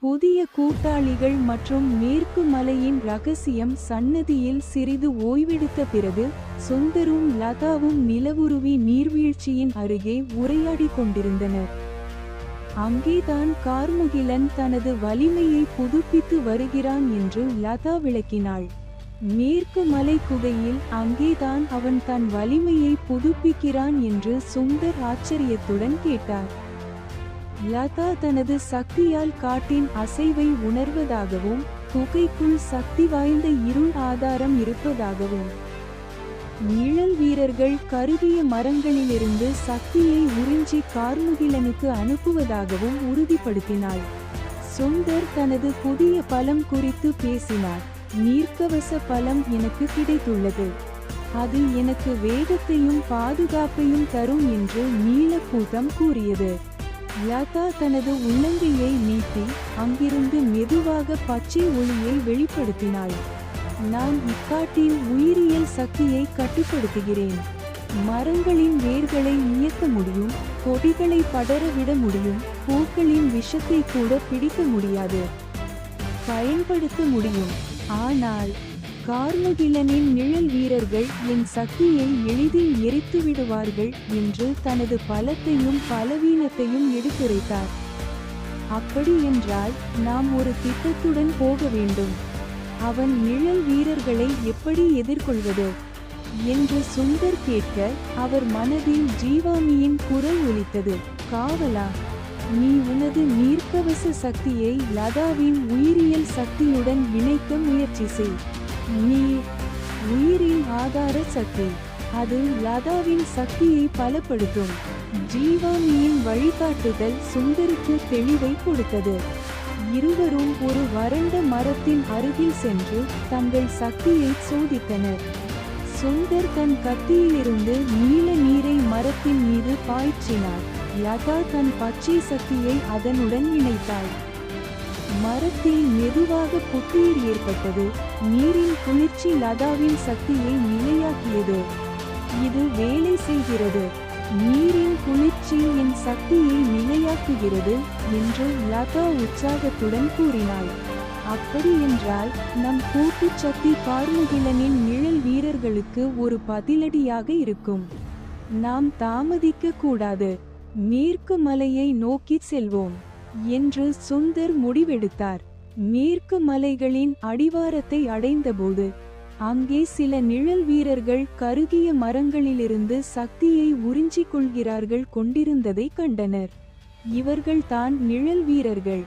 புதிய கூட்டாளிகள் மற்றும் மேற்கு மலையின் ரகசியம். சன்னதியில் சிறிது ஓய்வெடுத்த பிறகு சுந்தரும் லதாவும் நிலவுருவி நீர்வீழ்ச்சியின் அருகே உரையாடிக் கொண்டிருந்தனர். அங்கேதான் கார்முகிலன் தனது வலிமையை புதுப்பித்து வருகிறான் என்று லதா விளக்கினாள். மேற்கு மலை குகையில் அங்கேதான் அவன் தன் வலிமையை புதுப்பிக்கிறான் என்று சுந்தர் ஆச்சரியத்துடன் கேட்டார். லதா தனது சக்தியால் காட்டின் அசைவை உணர்வதாகவும் குகைக்குள் சக்தி வாய்ந்த இருள் ஆதாரம் இருப்பதாகவும் நிழல் வீரர்கள் கருகிய மரங்களிலிருந்து சக்தியை உறிஞ்சி கார்முகிலனுக்கு அனுப்புவதாகவும் உறுதிப்படுத்தினாள். சுந்தர் தனது புதிய பலம் குறித்து பேசினார். நீர்க்கவச பலம் எனக்கு கிடைத்துள்ளது. அது எனக்கு வேகத்தையும் பாதுகாப்பையும் தரும் என்று நீலக்கூட்டம் கூறியது. லதா தனது உள்ளங்கையை நீட்டி அங்கிருந்து மெதுவாக பச்சை ஒளியை வெளிப்படுத்தினாள். நான் இக்காட்டின் உயிரியல் சக்தியை கட்டுப்படுத்துகிறேன். மரங்களின் வேர்களை இயக்க முடியும், கொடிகளை படரவிட முடியும், பூக்களின் விஷத்தை கூட பிடிக்க முடியாது, பயன்படுத்த முடியும். ஆனால் கார்முகிலனின் நிழல் வீரர்கள் என் சக்தியை எளிதில் எரித்துவிடுவார்கள் என்று தனது பலத்தையும் பலவீனத்தையும் எடுத்துரைத்தார். அப்படி என்றால் நாம் ஒரு திட்டத்துடன் போக வேண்டும். அவன் நிழல் வீரர்களை எப்படி எதிர்கொள்வது என்று சுந்தர் கேட்க அவர் மனதில் ஜீவாமியின் குரல் ஒலித்தது. காவலா, நீ உனது நீர்க்கவச சக்தியை லதாவின் உயிரியல் சக்தியுடன் இணைக்க முயற்சி செய். நீ உயிரின் ஆதார சக்தி. அது லதாவின் சக்தியை பலப்படுத்தும். ஜீவாமியின் வழிகாட்டுதல் சுந்தருக்கு தெளிவை கொடுத்தது. இருவரும் ஒரு வறண்ட மரத்தின் அருகில் சென்று தங்கள் சக்தியை சோதித்தனர். சுந்தர் தன் கத்தியிலிருந்து நீல நீரை மரத்தின் மீது பாய்ச்சினார். லதா தன் பச்சை சக்தியை அதனுடன் இணைத்தாள். மரத்தில் மெதுவாக புத்துயிர் ஏற்பட்டது. நீரின் குளிர்ச்சி லதாவின் சக்தியை நிலையாக்கியது. இது வேலை செய்கிறது. நீரின் குளிர்ச்சி என் சக்தியை நிலையாக்குகிறது என்று லதா உற்சாகத்துடன் கூறினாள். அப்படி என்றால் நம் கூட்டு சக்தி கார்முகிலனின் நிழல் வீரர்களுக்கு ஒரு பதிலடியாக இருக்கும். நாம் தாமதிக்க கூடாது. மேற்கு மலையை நோக்கி செல்வோம் என்று சுந்தர் முடிவெடுத்தார். மேற்கு மலைகளின் அடிவாரத்தை அடைந்தபோது அங்கே சில நிழல் வீரர்கள் கருகிய மரங்களிலிருந்து சக்தியை உறிஞ்சிக் கொள்கிறார்கள் கொண்டிருந்ததை கண்டனர். இவர்கள் தான் நிழல் வீரர்கள்.